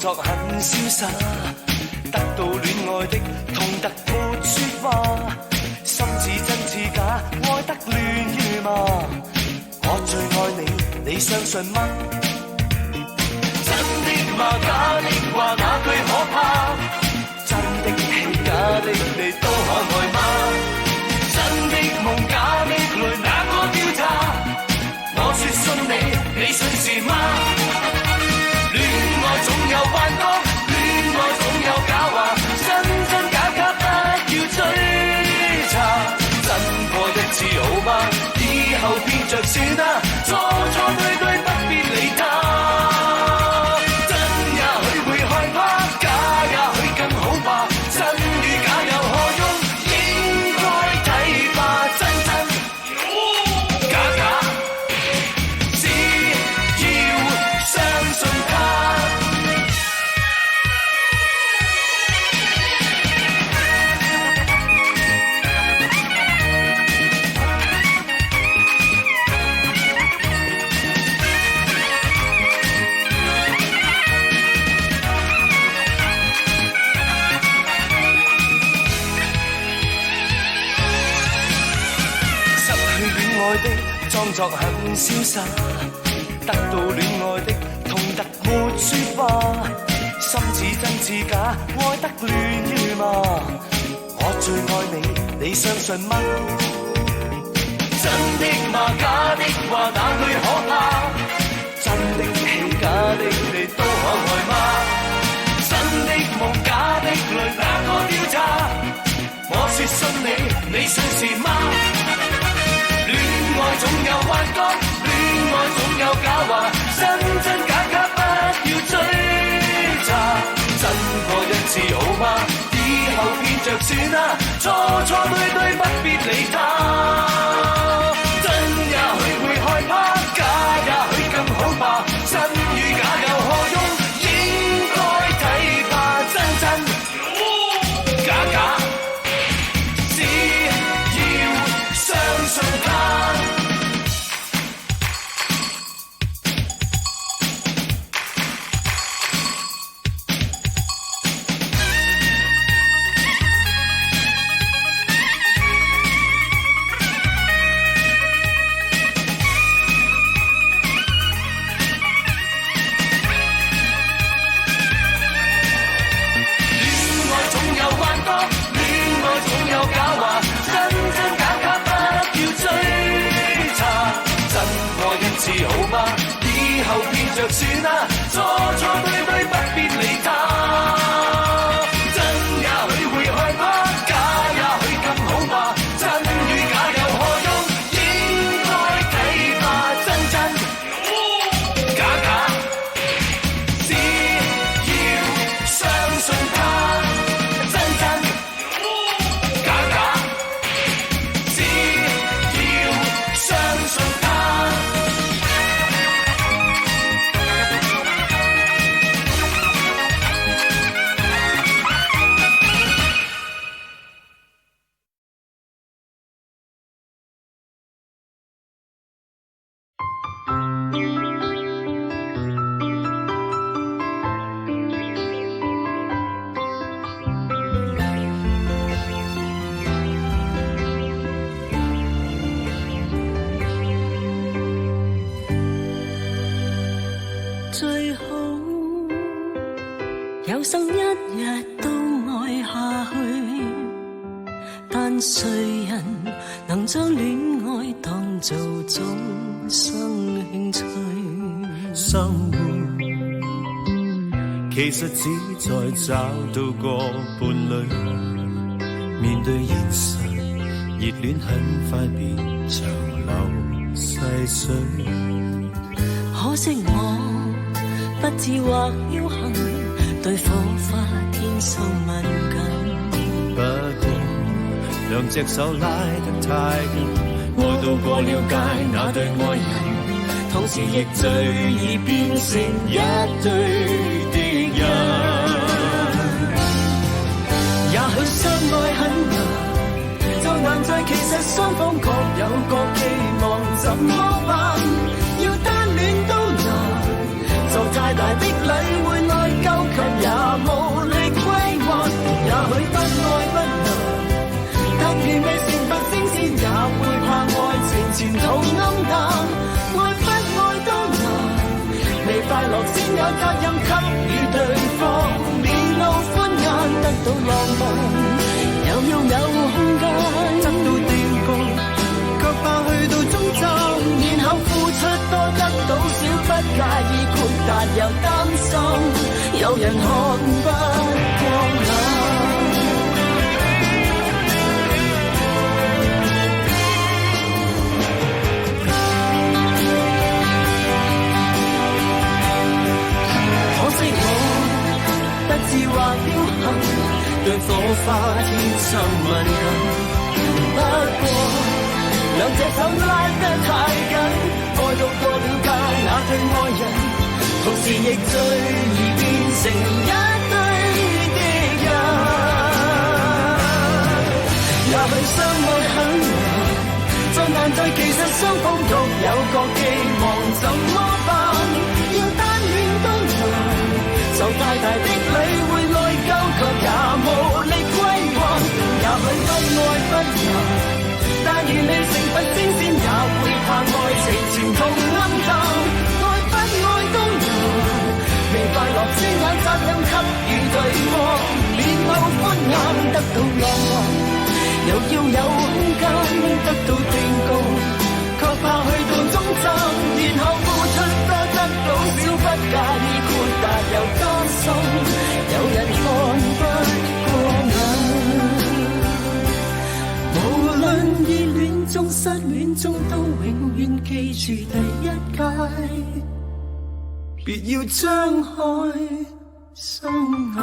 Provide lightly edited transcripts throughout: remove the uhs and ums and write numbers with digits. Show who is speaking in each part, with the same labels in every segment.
Speaker 1: 作很瀟灑，得到戀愛的痛得沒說話，心似真似假，愛得亂如麻。我最愛你，你相信嗎？真的嗎？假的話那句可怕？真的戲假的你都可愛嗎？真的夢假的淚哪個調查？我說信你，你信是嗎？戀愛總有幻覺，戀愛總有假話，真真假假不要追查。真過一次好嗎？以後變着算啦，錯錯對對不必理他。真也許會害怕，假也許更好吧。真與假有何用？應該睇吧。真真假假，只要相信他。裝作很瀟灑，得到戀愛的痛得沒說話，心似真似假，愛得亂如麻。我最愛你，你相信嗎？真的嗎？假的話哪句可怕？真的戲假的你都可愛嗎？真的夢假的淚哪個調查？我說信你，你信是嗎？戀愛總有幻覺，戀愛總有假話，真真假假不要追查。真過一次好嗎？以後變着算啦，錯錯對對不必理他。真也許會害怕，假也許更好吧。真與假有何用？應該睇吧。真真假假，只要相信他。好嗎？以後變着算啦，錯錯對對不必理他。真也許會害怕，假也許更好吧。真與假有何用？應該睇吧。真真假假，只要相信他。真真假假，只要相信他。
Speaker 2: 最好有生一日都愛下去，但誰人能將戀愛當做終生興趣？
Speaker 3: 生活其實只在找到個伴侶，面對現實，熱戀很快變長流細水。
Speaker 2: 可惜我不智或僥倖，對火花天生敏感。
Speaker 3: 不過兩隻手拉得太緊，愛到過了界那對愛人，同時亦最易變成一對敵人。
Speaker 2: 也許相愛很難，就難在其實雙方各有各期望，怎麼辦？要單戀都難，就太大的禮會內疚。責任給予對方，面露歡顏得到浪漫，又要有空間得到定局，卻怕去到終站，然後付出多得到少，不介意豁達又擔心，有人看不過眼。不自話僥倖，對火花天生敏感。不過兩隻手拉得太緊，愛到過了界那對愛人，同時亦最易變成一堆的人。也許相愛很難，再難對其實雙方各有各寄望，怎麼辦？要單戀都難。就大大的禮會內疚，卻也無力歸還。也許不愛不難，但願你成佛升仙，也會怕愛情前途暗淡。愛不愛都難，未快樂轉眼責任給予對方，面露歡顏得到浪漫，又要有空間得到定局，卻怕去到終站，然後付出多得到少，不介意豁達又擔心，有人看不過眼。無論熱戀中失戀中，都永遠記住第一屆，別要張開心眼。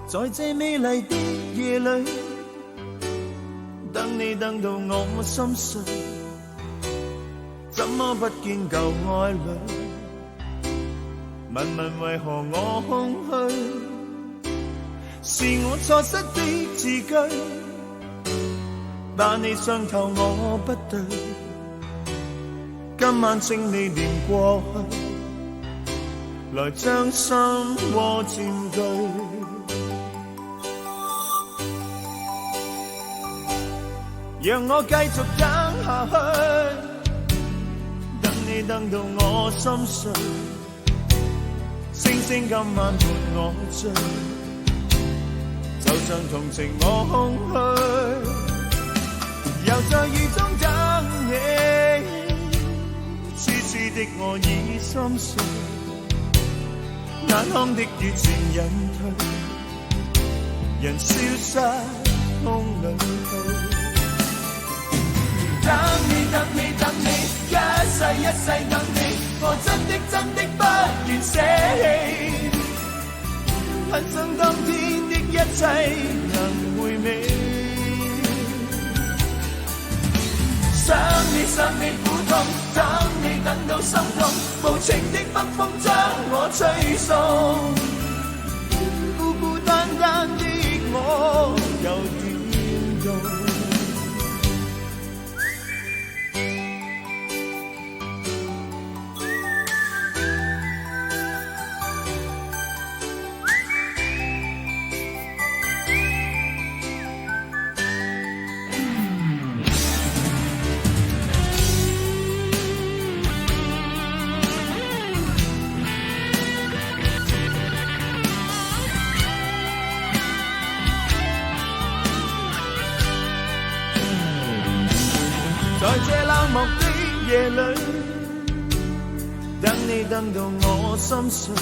Speaker 3: 在這美麗的夜裏，等你等到我心碎，怎麼不見舊愛侶？問問為何我空虛？是我錯失的字句，把你傷透我不對。今晚請你連過去，來將心窩佔據。讓我繼續等下去，等你等到我心碎，星星今晚伴我醉，就像同情我空虛，又在雨中等你，痴痴的我已心碎，眼眶的雨漸隱退，人消失空裏去。等你等你等你，一世一世等你，我真的真的不願捨棄，很想當天的一切能回味。想你想你苦痛，等你等到心痛，無情的北風將我吹送，孤孤單單的我又點用？在這冷漠的夜裏，等你等到我心碎，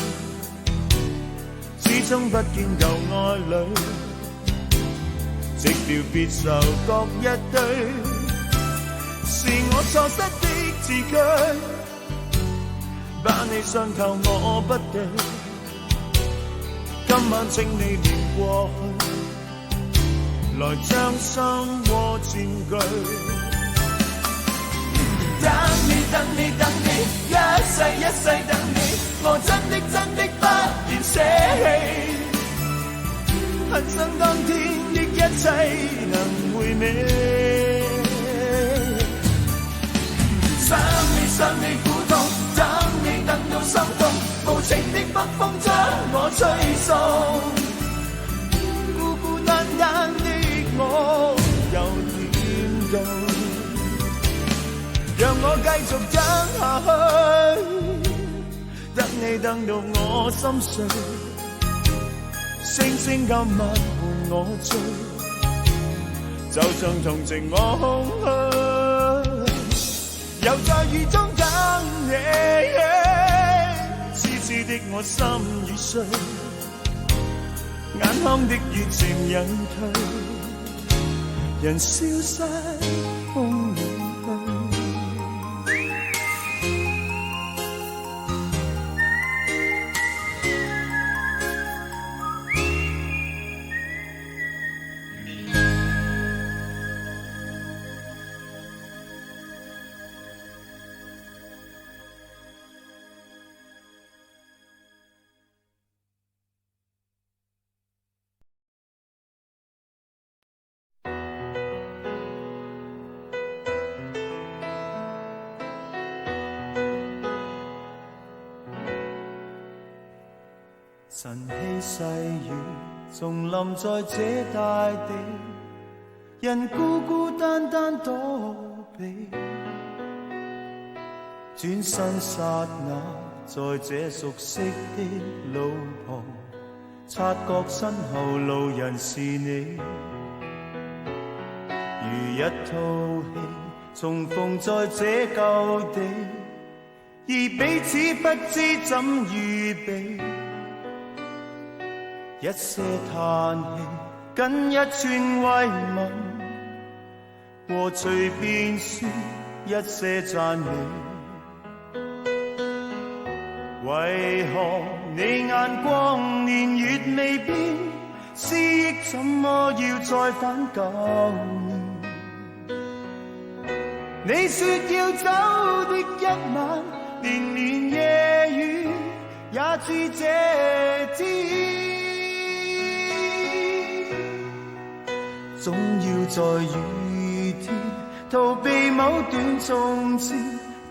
Speaker 3: 始終不見舊愛侶，寂寥別愁各一堆，是我錯失的字句，把你傷透我不對，今晚請你連過去，來將心窩佔據。
Speaker 2: 等你等你等你，一世一世等你，我真的真的不願捨棄。恨想當天的一切能回味，想你苦痛，等你等到心痛，無情的北風將我吹送，孤孤單單的我又點到，讓我繼續等下去，等你等到我心碎，星星今晚伴我醉，就像同情我空虛，又在雨中等你，痴痴的我心已碎，眼眶的熱情隱退，人消失風裏晨曦細雨重臨在這大地，人孤孤單單躲避，轉身剎那在這熟悉的路旁，察覺身後路人是你，如一套戲重逢在這舊地，而彼此不知怎預備，一些嘆氣，跟一串慰問，和隨便說一些讚美。為何你眼光年月未變，思憶怎麼要再返舊年？你說要走的一晚，連綿夜雨也似這天。總要在雨天逃避某段從前，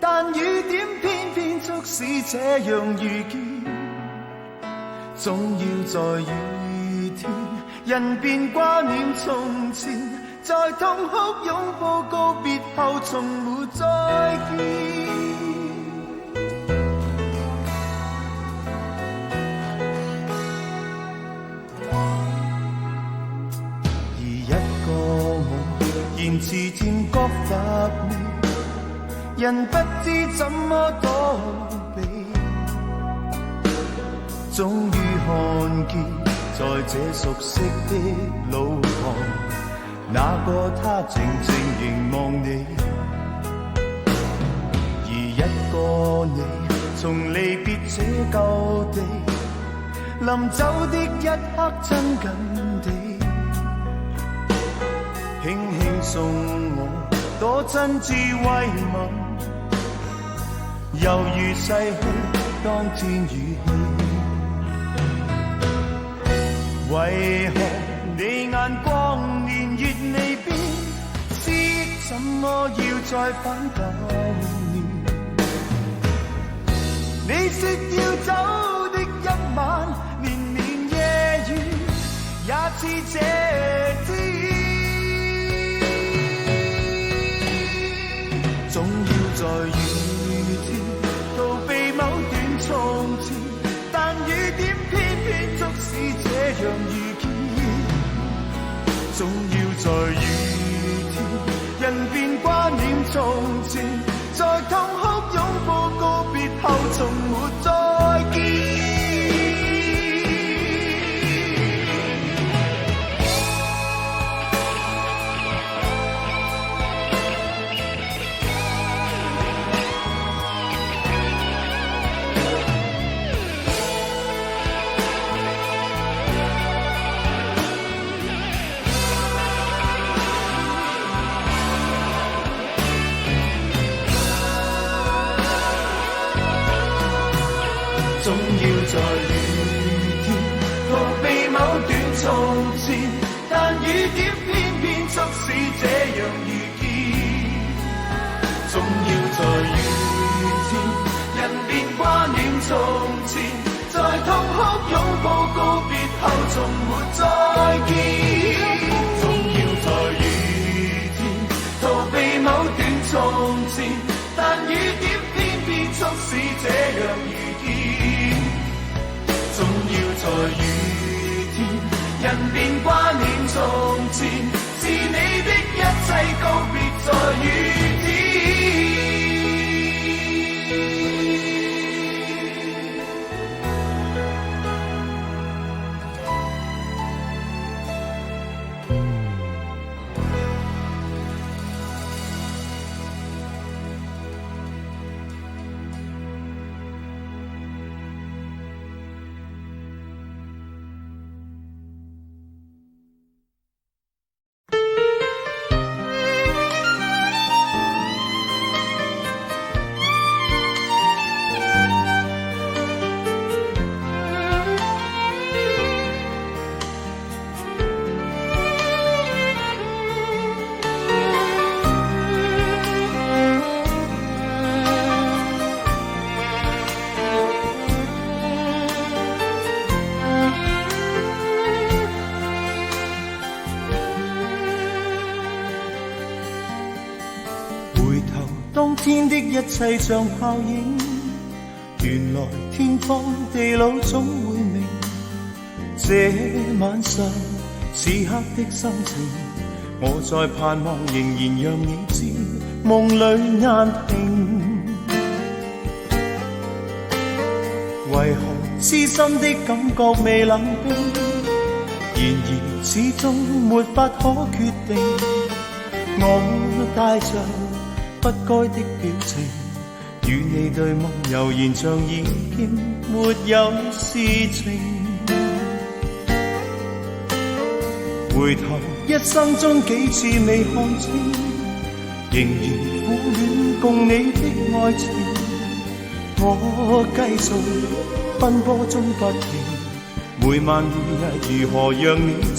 Speaker 2: 但雨點偏偏促使這樣遇見。總要在雨天，人便掛念從前，在痛哭擁抱告別後，從沒再見。言辭漸覺乏味，人不知怎麼躲避，終於看見在這熟悉的路旁，那個他靜靜凝望你，而一個你從離別這舊地，臨走的一刻親近地，輕輕送我多真摯慰問，猶如逝去當天語氣。為何你眼光年月未變，思憶怎麼要再返舊年？你說要走的一晚，連綿夜雨也似這天。總要在雨天逃避某段從前，但雨點偏偏促使這樣遇見。總要在雨天，人便掛念從前，在痛哭擁抱告別後，從沒再見。總要在雨天逃避某段從前，但雨點偏偏促使這樣遇見。總要在雨天，人便掛念從前，在痛哭擁抱告別後，從沒再見。總要在雨天逃避某段從前，但雨點偏偏促使這樣遇見。總要在雨天，人便掛念從前，是你的一切告別在雨天。
Speaker 3: 當天的一切像泡影，原來天荒地老總會明。這晚上此刻的心情，我在盼望仍然讓你知，夢裏雁停。為何痴心的感覺未冷冰？然而始終沒法可決定，我帶着不該的表情，與你對望，悠然像已經沒有事情。回頭一生中幾次未看清，仍然苦戀共你的愛情。我繼續奔波中不停，每晚每日如何讓你知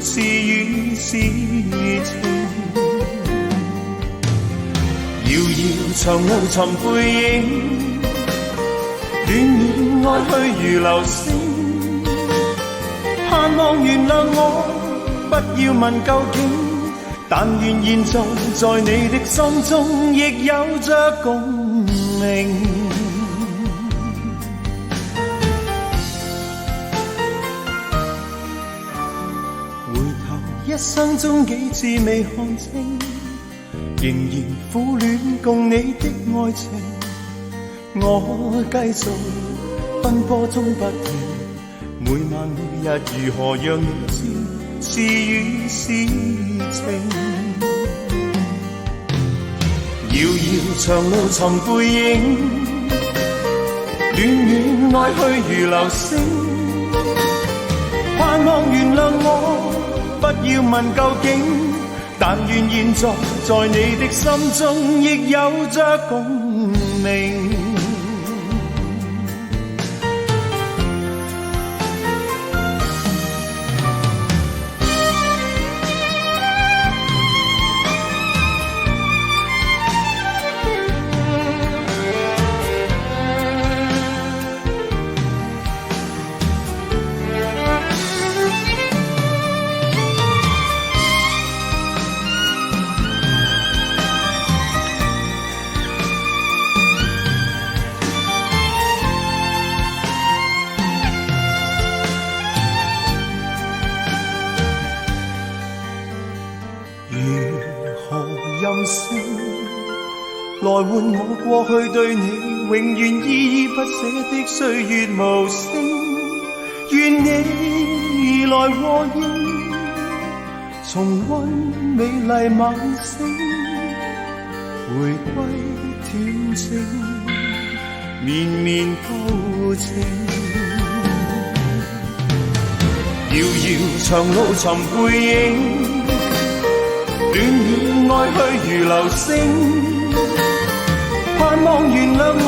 Speaker 3: 是與是情。遙遙長路尋背影，戀戀愛去如流星。盼望原諒我，不要問究竟，但願現在在你的心中亦有着共鳴。回頭一生中幾次未看清，仍然苦戀共你的愛情。我繼續奔波中不停，每晚每日如何讓你知是與是情。遙遙長路尋背影，戀戀愛去如流星。盼望原諒我，不要問究竟，但願現在在你的心中亦有着共鳴。來換我過去對你永遠依依不捨的歲月無聲，願你來和應，重溫美麗晚星，回歸恬靜綿綿舊情。遙遙長路尋背影，戀戀愛去如流星。盼望原諒我，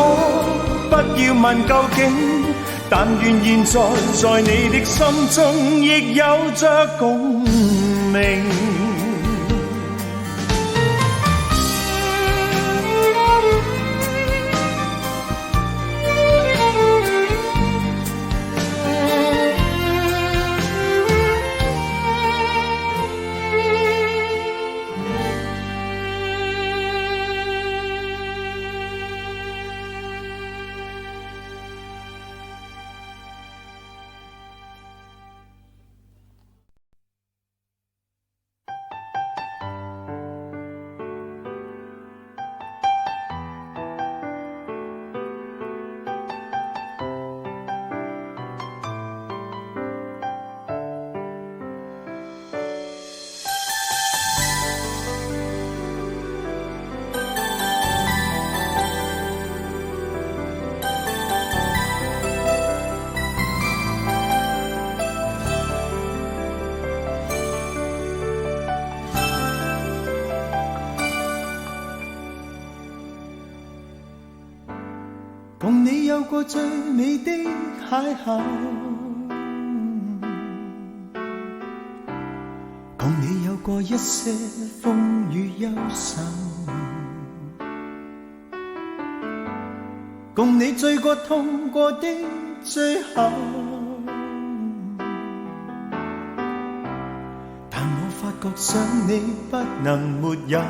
Speaker 3: 不要問究竟，但願現在在你的心中亦有着共鳴。
Speaker 2: 共你有過最美的邂逅，共你有過一些風雨憂愁，共你醉過痛過的最後，但我發覺想你不能沒有。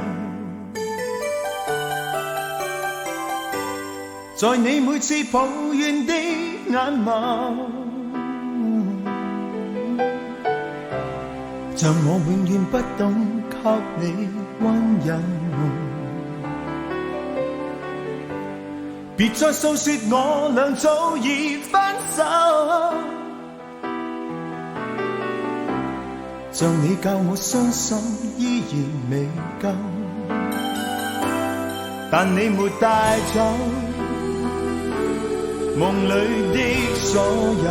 Speaker 2: 在你每次抱怨的眼眸，像我永遠不懂給你溫柔。別再訴說我倆早已分手，像你教我傷心依然未夠，但你沒帶走夢裏的所有，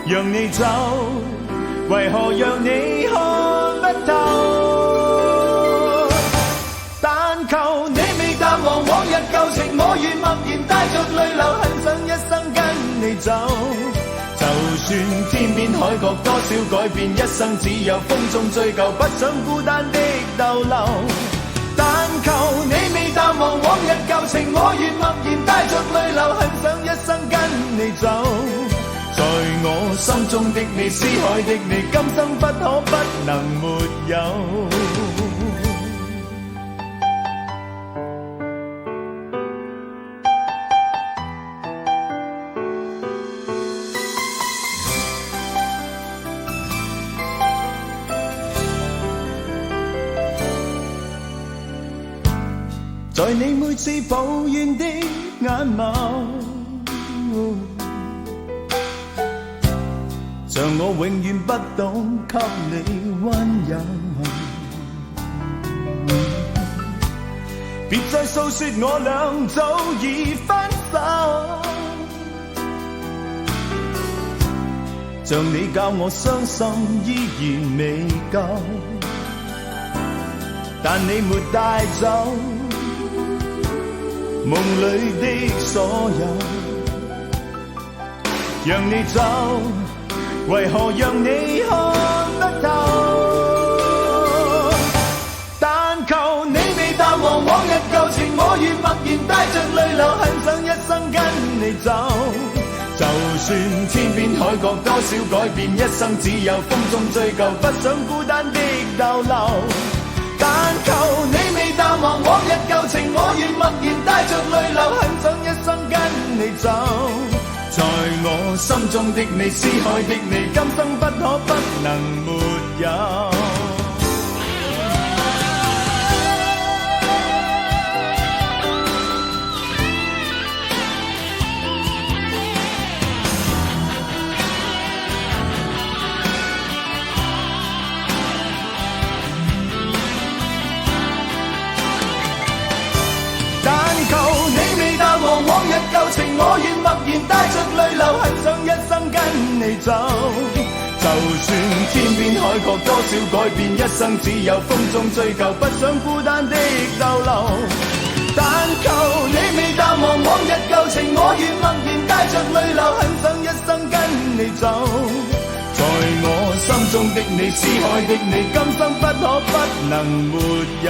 Speaker 2: 讓你走，為何讓你看不透？但求你未淡忘往日舊情，我願默然帶着淚流，很想一生跟你走。就算天邊海角多少改變，一生只有風中追究，不想孤單的逗留。但求你未淡忘往日舊情，我願默然帶着淚流，很想一生跟你走。在我心中的你，思海的你，今生不可不能沒有。在你每次抱怨的眼眸，像我永遠不懂給你溫柔。別再訴說我倆早已分手，像你教我傷心依然未夠，但你沒帶走夢裏的所有，讓你走，為何讓你看不透？但求你未淡忘往日舊情，我願默然帶着淚流，很想一生跟你走。就算天邊海角多少改變，一生只有風中追究，不想孤單的逗留。但求你未淡忘往日舊情，我願默然帶着淚流，很想一生跟你走。在我心中的你，思海的你，今生不可不能沒有。往日舊情，我願默然帶着淚流，很想一生跟你走。就算天邊海角多少改變，一生只有風中追究，不想孤單的逗留。但求你未淡忘往日舊情，我願默然帶
Speaker 3: 你，是愛的你，今生不可不能沒有。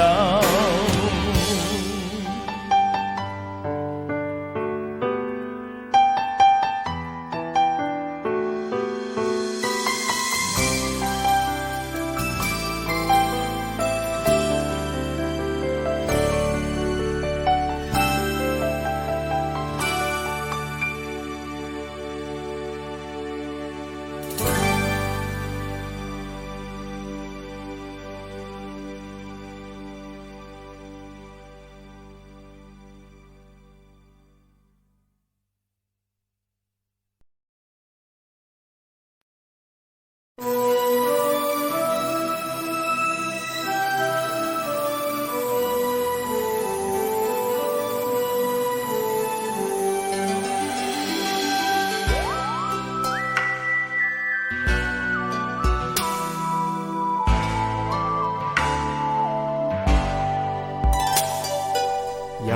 Speaker 2: 友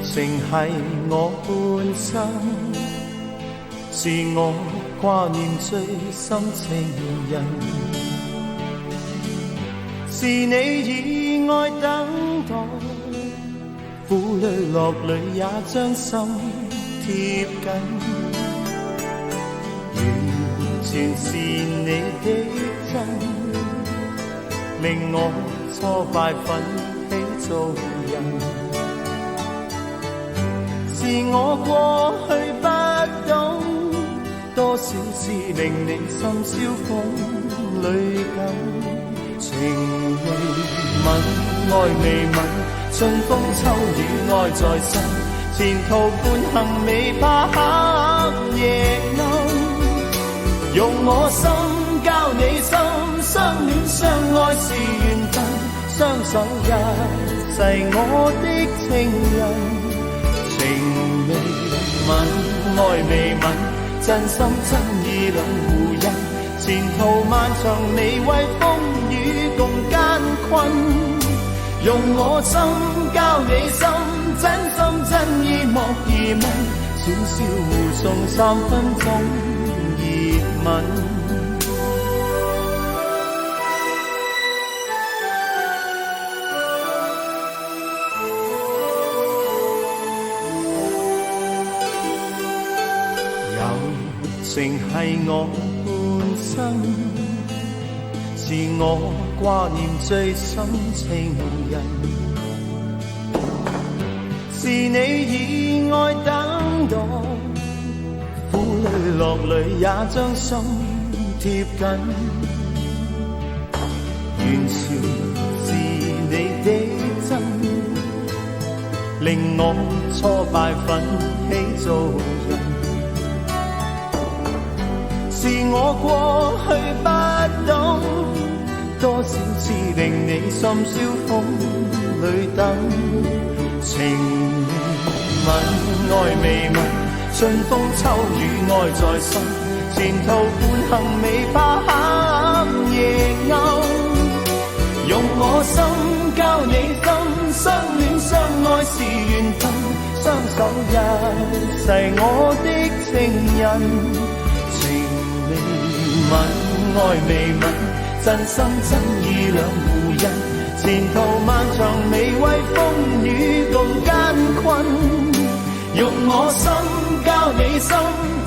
Speaker 2: 情係我半生，是我掛念最深情人，是你以愛等待，苦裡樂裡也將心貼緊，完全是你的真，令我挫敗奮起做人。是我過去不懂，多少事令你心燒風裏緊，情未泯，愛未泯，春風秋雨愛在身，前途半行未怕黑夜暗，用我心交你心，相戀相愛是緣分，雙手一世我的情人。情未泯，愛未泯，真心真意兩互印，前途漫長未為風雨共艱困，用我心交你心，真心真意莫疑問，淺笑互送3分鐘熱吻。情係我半生，是我掛念最深情人，是你以愛等待，苦裡樂裡也將心貼緊，完全是你的真，令我挫敗奮起做人。是我過去不懂，多少次令你心燒風裏等，情未泯，愛未泯，春風秋雨愛在身，前途半行未怕黑夜暗，用我心交你心，相戀相愛是緣分，雙手一世我的情人。愛未泯，真心真意兩互印，前途漫長未為風雨共艱困，用我心交你心，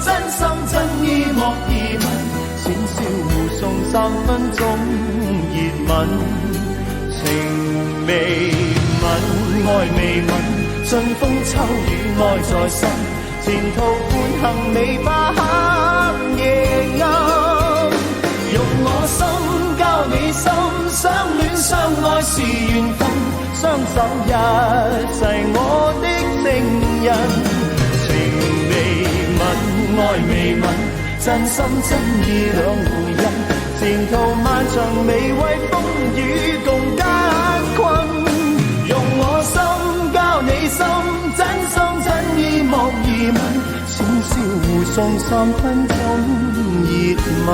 Speaker 2: 真心真意莫疑問，淺笑互送3分鐘熱吻，情未泯，愛未泯，春風秋雨愛在身，前途半行未怕黑夜暗，用我心交你心，相戀相愛是緣分，雙手一世我的情人。情未泯，愛未泯，真心真意兩互印，前途漫長未為風雨共艱困，用我心交你心，真心真意莫疑問，淺笑互送3分鐘熱吻。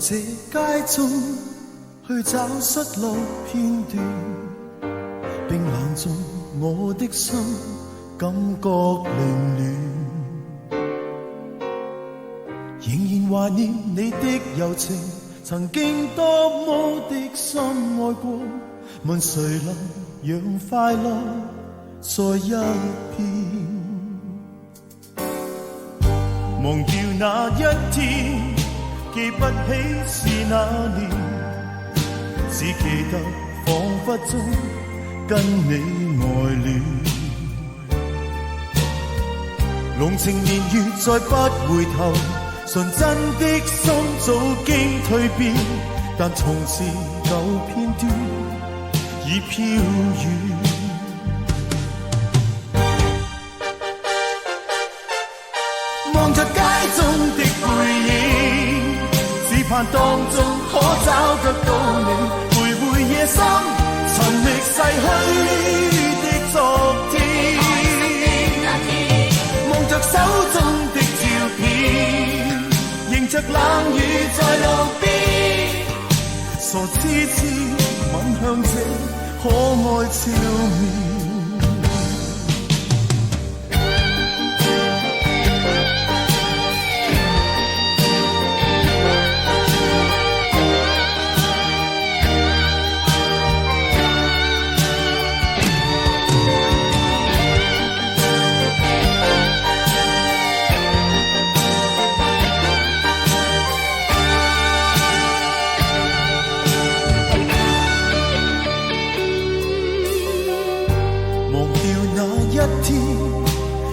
Speaker 2: 這街中去找失落片段，冰冷中我的心感覺凌亂，仍然懷念你的柔情，曾經多麼的深愛過，問誰能讓快樂再一片？忘掉那一天，記不起是哪年，只記得彷彿中跟你愛戀。濃情年月再不回頭，純真的心早經蛻變，但從前舊片段已飄遠。望着街中的背影，只盼當中可找得到你，徘徊夜深，尋覓逝去的昨天。望着手中的照片，迎着冷雨在路邊，傻痴痴吻向這可愛笑面。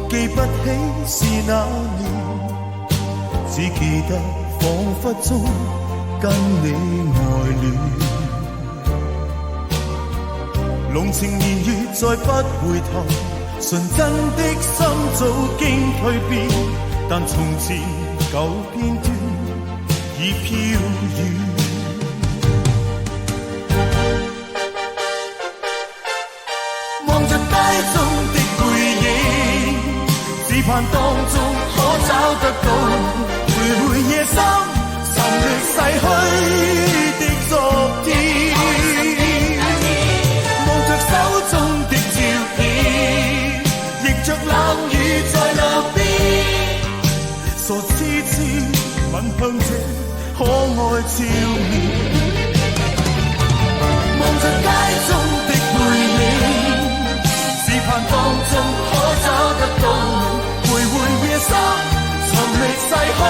Speaker 2: 記不起是哪年，只記得彷彿中跟你愛戀。濃情年月再不回頭，純真的心早經蛻變，但從前舊片段已飄遠。望着街中的背影，只盼當中可找得到，徘徊夜深，尋覓逝去的昨天。望着手中的照片，迎着冷雨在路邊，傻痴痴吻向這可愛笑面。望着街中的背影，只盼當中可找得到你，徘徊夜深，尋覓逝去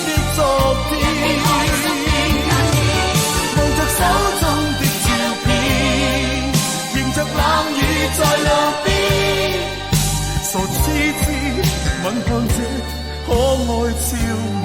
Speaker 2: 的昨天。望着手中的照片，迎着冷雨在路邊，傻痴痴吻向這可愛笑面。